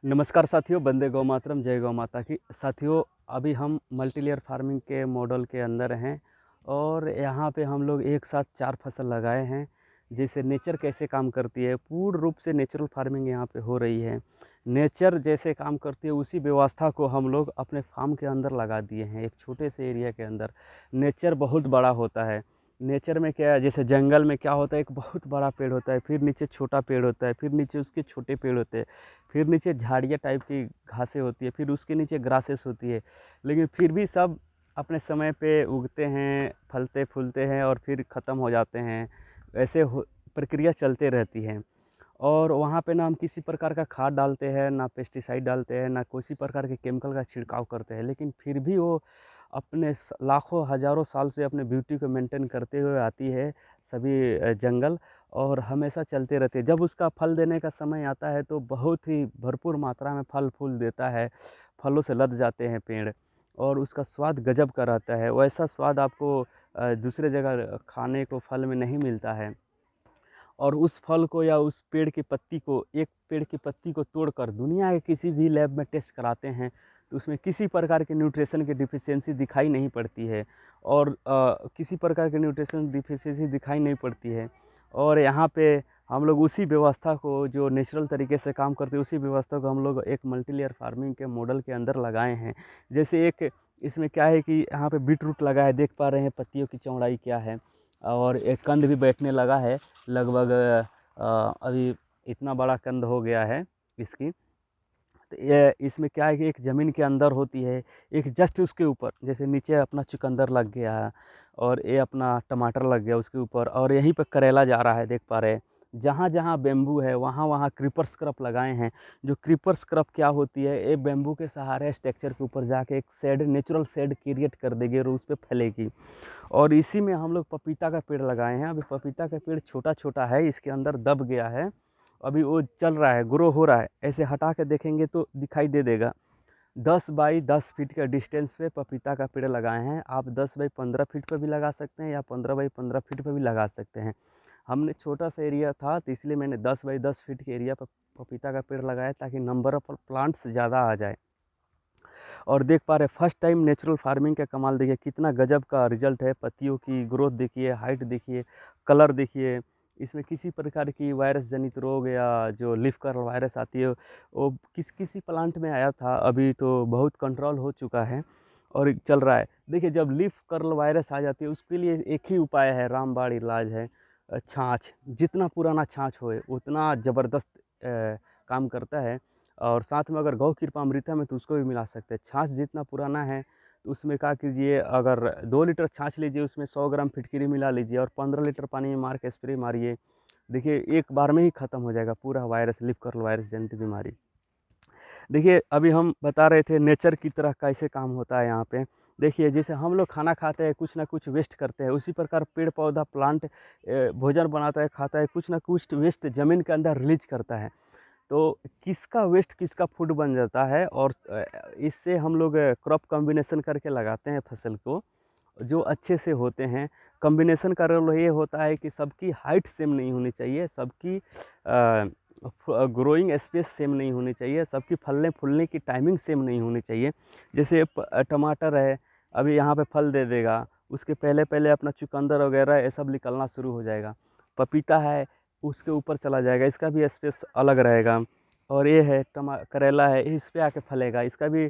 नमस्कार साथियों, वंदे गौ मातरम, जय गौ माता की। साथियों, अभी हम मल्टी लेयर फार्मिंग के मॉडल के अंदर हैं और यहाँ पे हम लोग एक साथ 4 फसल लगाए हैं। जैसे नेचर कैसे काम करती है, पूर्ण रूप से नेचुरल फार्मिंग यहाँ पे हो रही है। नेचर जैसे काम करती है उसी व्यवस्था को हम लोग अपने फार्म के अंदर लगा दिए हैं, एक छोटे से एरिया के अंदर। नेचर बहुत बड़ा होता है। नेचर में क्या है, जैसे जंगल में क्या होता है, एक बहुत बड़ा पेड़ होता है, फिर नीचे छोटा पेड़ होता है, फिर नीचे उसके छोटे पेड़ होते हैं, फिर नीचे झाड़ियाँ टाइप की घासें होती है, फिर उसके नीचे ग्रासेस होती है। लेकिन फिर भी सब अपने समय पे उगते हैं, फलते फूलते हैं और फिर ख़त्म हो जाते हैं। ऐसे हो प्रक्रिया चलते रहती है। और वहाँ पे ना हम किसी प्रकार का खाद डालते हैं, ना पेस्टिसाइड डालते हैं, ना किसी प्रकार के केमिकल का छिड़काव करते हैं, लेकिन फिर भी वो अपने लाखों हज़ारों साल से अपने ब्यूटी को मेंटेन करते हुए आती है। सभी जंगल और हमेशा चलते रहते हैं। जब उसका फल देने का समय आता है तो बहुत ही भरपूर मात्रा में फल फूल देता है। फलों से लद जाते हैं पेड़ और उसका स्वाद गजब का रहता है। वैसा स्वाद आपको दूसरे जगह खाने को फल में नहीं मिलता है। और उस फल को या उस पेड़ की पत्ती को, एक पेड़ की पत्ती को तोड़कर दुनिया के किसी भी लैब में टेस्ट कराते हैं तो उसमें किसी प्रकार के न्यूट्रिशन की डिफिशियंसी दिखाई नहीं पड़ती है। और किसी प्रकार की न्यूट्रिशन डिफिशियंसी दिखाई नहीं पड़ती है। और यहाँ पे हम लोग उसी व्यवस्था को, जो नेचुरल तरीके से काम करते हैं, उसी व्यवस्था को हम लोग एक मल्टीलेयर फार्मिंग के मॉडल के अंदर लगाए हैं। जैसे एक इसमें क्या है कि यहाँ पे बीट रूट लगा है, देख पा रहे हैं पत्तियों की चौड़ाई क्या है। और एक कंद भी बैठने लगा है। लगभग अभी इतना बड़ा कंद हो गया है इसकी। तो ये इसमें क्या है कि एक ज़मीन के अंदर होती है, एक जस्ट उसके ऊपर, जैसे नीचे अपना चुकंदर लग गया है और ये अपना टमाटर लग गया उसके ऊपर, और यहीं पे करेला जा रहा है, देख पा रहे हैं। जहाँ जहाँ बेम्बू है वहाँ वहाँ क्रीपर्स क्रॉप लगाए हैं। जो क्रीपर्स क्रॉप क्या होती है, ये बेम्बू के सहारे स्ट्रक्चर के ऊपर जाके एक शेड, नेचुरल शेड क्रिएट कर देगी और उस पर फैलेगी। और इसी में हम लोग पपीता का पेड़ लगाए हैं। अभी पपीता का पेड़ छोटा छोटा है, इसके अंदर दब गया है, अभी वो चल रहा है, ग्रो हो रहा है। ऐसे हटा के देखेंगे तो दिखाई दे देगा। 10 बाई 10 फीट का डिस्टेंस पे पपीता का पेड़ लगाए हैं। आप 10 बाई 15 फीट पर भी लगा सकते हैं या 15 बाई 15 फीट पर भी लगा सकते हैं। हमने छोटा सा एरिया था तो इसलिए मैंने 10 बाई 10 फीट के एरिया पर पपीता का पेड़ लगाया ताकि नंबर ऑफ प्लांट्स ज़्यादा आ जाए। और देख पा रहे फर्स्ट टाइम नेचुरल फार्मिंग का कमाल देखिए, कितना गजब का रिजल्ट है। पत्तियों की ग्रोथ देखिए, हाइट देखिए, कलर देखिए। इसमें किसी प्रकार की वायरस जनित रोग या जो लीफ कर्ल वायरस आती है वो किसी प्लांट में आया था, अभी तो बहुत कंट्रोल हो चुका है और चल रहा है। देखिए, जब लीफ कर्ल वायरस आ जाती है उसके लिए एक ही उपाय है, रामबाण इलाज है। छाछ, जितना पुराना छाछ होए उतना ज़बरदस्त काम करता है। और साथ में अगर गौ कृपामृतम है तो उसको भी मिला सकते हैं। छाछ जितना पुराना है तो उसमें क्या कीजिए, अगर 2 लीटर छाछ लीजिए, उसमें 100 ग्राम फिटकरी मिला लीजिए और 15 लीटर पानी में मार के स्प्रे मारिए। देखिए, एक बार में ही ख़त्म हो जाएगा पूरा वायरस, लीफ कर्ल वायरस जनित बीमारी। देखिए, अभी हम बता रहे थे नेचर की तरह कैसे काम होता है यहाँ पे। देखिए, जैसे हम लोग खाना खाते हैं, कुछ ना कुछ वेस्ट करते हैं, उसी प्रकार पेड़ पौधा प्लांट भोजन बनाता है, खाता है, कुछ ना कुछ वेस्ट ज़मीन के अंदर रिलीज करता है। तो किसका वेस्ट किसका फूड बन जाता है। और इससे हम लोग क्रॉप कॉम्बिनेशन करके लगाते हैं फसल को, जो अच्छे से होते हैं। कॉम्बिनेशन का रोल ये होता है कि सबकी हाइट सेम नहीं होनी चाहिए, सबकी ग्रोइंग स्पेस सेम नहीं होनी चाहिए, सबकी फलने फूलने की टाइमिंग सेम नहीं होनी चाहिए। जैसे टमाटर है, अभी यहाँ पे फल दे देगा, उसके पहले पहले अपना चुकंदर वगैरह ये सब निकलना शुरू हो जाएगा। पपीता है, उसके ऊपर चला जाएगा, इसका भी स्पेस अलग रहेगा। और ये है करेला है, इस पे आके फलेगा, इसका भी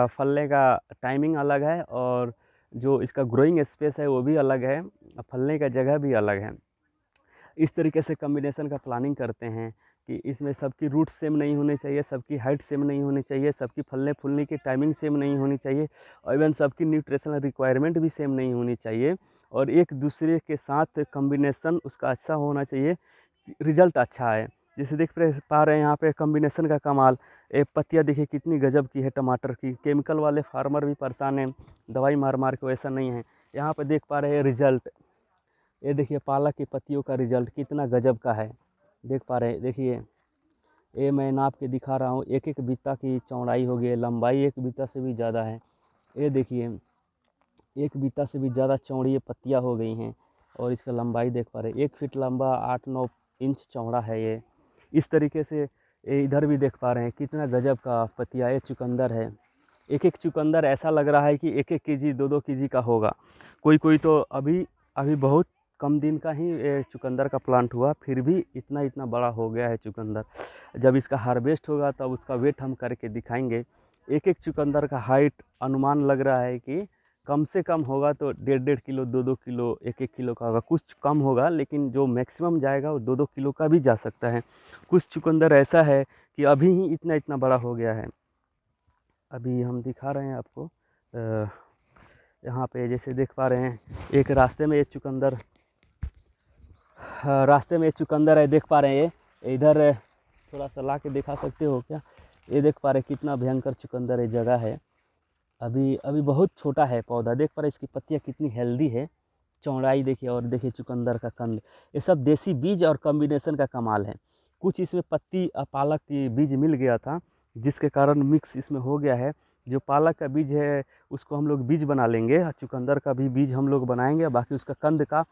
फलने का टाइमिंग अलग है और जो इसका ग्रोइंग स्पेस है वो भी अलग है, फलने का जगह भी अलग है। इस तरीके से कॉम्बिनेशन का प्लानिंग करते हैं कि इसमें सबकी रूट सेम नहीं होनी चाहिए, सबकी हाइट सेम नहीं होनी चाहिए, सबकी फलने फूलने की टाइमिंग सेम नहीं होनी चाहिए और इवन सबकी न्यूट्रिशनल रिक्वायरमेंट भी सेम नहीं होनी चाहिए। और एक दूसरे के साथ कॉम्बिनेशन उसका अच्छा होना चाहिए, रिजल्ट अच्छा आए। जैसे देख पा रहे हैं यहाँ पे कॉम्बिनेशन का कमाल। ये पत्तियाँ देखिए कितनी गजब की है टमाटर की। केमिकल वाले फार्मर भी परेशान हैं, दवाई मार मार के, वैसा नहीं है। यहाँ पे देख पा रहे हैं रिजल्ट, ये देखिए पालक की पत्तियों का रिजल्ट कितना गजब का है। देख पा रहे हैं, देखिए ये मैं नाप के दिखा रहा हूँ, एक एक बित्ता की चौड़ाई हो गई, लंबाई एक बित्ता से भी ज़्यादा है। ये देखिए, एक बित्ता से भी ज़्यादा चौड़ी ये पत्तियाँ हो गई हैं। और इसका लंबाई देख पा रहे हैं, 1 फीट लंबा, 8-9 इंच चौड़ा है ये। इस तरीके से ये इधर भी देख पा रहे हैं कितना गजब का पतिया ये चुकंदर है। एक एक चुकंदर ऐसा लग रहा है कि 1-1 केजी 2-2 केजी का होगा। कोई कोई तो अभी अभी बहुत कम दिन का ही ये चुकंदर का प्लांट हुआ, फिर भी इतना इतना बड़ा हो गया है चुकंदर। जब इसका हार्वेस्ट होगा तब उसका वेट हम करके दिखाएंगे। एक एक चुकंदर का हाइट अनुमान लग रहा है कि कम से कम होगा तो 1.5 किलो 2-2 किलो 1-1 किलो का होगा। कुछ कम होगा लेकिन जो मैक्सिमम जाएगा वो 2-2 किलो का भी जा सकता है। कुछ चुकंदर ऐसा है कि अभी ही इतना इतना बड़ा हो गया है। अभी हम दिखा रहे हैं आपको यहाँ पे जैसे देख पा रहे हैं एक रास्ते में ये चुकंदर रास्ते में ये चुकंदर है, देख पा रहे हैं। ये इधर थोड़ा सा ला के दिखा सकते हो क्या? ये देख पा रहे हैं कितना भयंकर चुकंदर ये जगह है। अभी अभी बहुत छोटा है पौधा, देख पा रहे हैं इसकी पत्तियाँ कितनी हेल्दी है। चौड़ाई देखिए और देखिए चुकंदर का कंद, ये सब देसी बीज और कॉम्बिनेशन का कमाल है। कुछ इसमें पत्ती पालक की बीज मिल गया था जिसके कारण मिक्स इसमें हो गया है। जो पालक का बीज है उसको हम लोग बीज बना लेंगे, चुकंदर का भी बीज हम लोग बनाएंगे, बाकी उसका कंद का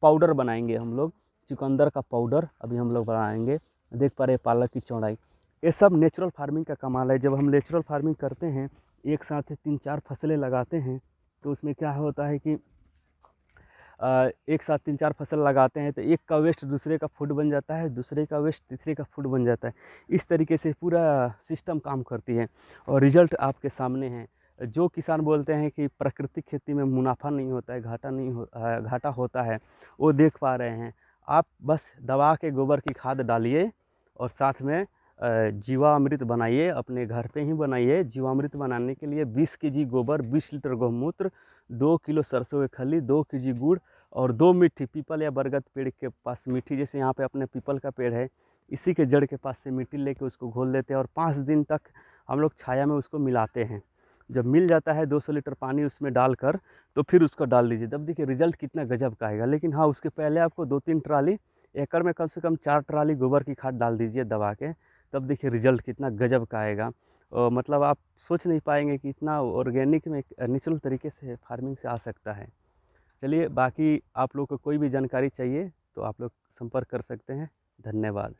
पाउडर बनाएंगे हम लोग। चुकंदर का पाउडर अभी हम लोग बनाएंगे। देख पा रहे हैं पालक की चौड़ाई, ये सब नेचुरल फार्मिंग का कमाल है। जब हम नेचुरल फार्मिंग करते हैं, एक साथ 3-4 फसलें लगाते हैं, तो उसमें क्या होता है कि एक साथ 3-4 फसल लगाते हैं तो एक का वेस्ट दूसरे का फूड बन जाता है, दूसरे का वेस्ट तीसरे का फूड बन जाता है। इस तरीके से पूरा सिस्टम काम करती है और रिजल्ट आपके सामने है। जो किसान बोलते हैं कि प्राकृतिक खेती में मुनाफा नहीं होता है, घाटा होता है, वो देख पा रहे हैं। आप बस दवा के गोबर की खाद डालिए और साथ में जीवामृत बनाइए, अपने घर पे ही बनाइए। जीवामृत बनाने के लिए 20 केजी गोबर, 20 लीटर गौमूत्र, 2 किलो सरसों की खली, 2 केजी गुड़ और 2 मिट्टी पीपल या बरगद पेड़ के पास मिट्टी, जैसे यहाँ पे अपने पीपल का पेड़ है, इसी के जड़ के पास से मिट्टी लेके उसको घोल देते हैं और 5 दिन तक हम लोग छाया में उसको मिलाते हैं। जब मिल जाता है 200 लीटर पानी उसमें डालकर, तो फिर उसको डाल दीजिए। तब देखिए रिजल्ट कितना गजब का आएगा। लेकिन हाँ, उसके पहले आपको 2-3 ट्राली, एकड़ में कम से कम 4 ट्राली गोबर की खाद डाल दीजिए दबा के, तब देखिए रिजल्ट कितना गजब का आएगा। मतलब आप सोच नहीं पाएंगे कि इतना ऑर्गेनिक में नेचुरल तरीके से फार्मिंग से आ सकता है। चलिए, बाकी आप लोग को कोई भी जानकारी चाहिए तो आप लोग संपर्क कर सकते हैं। धन्यवाद।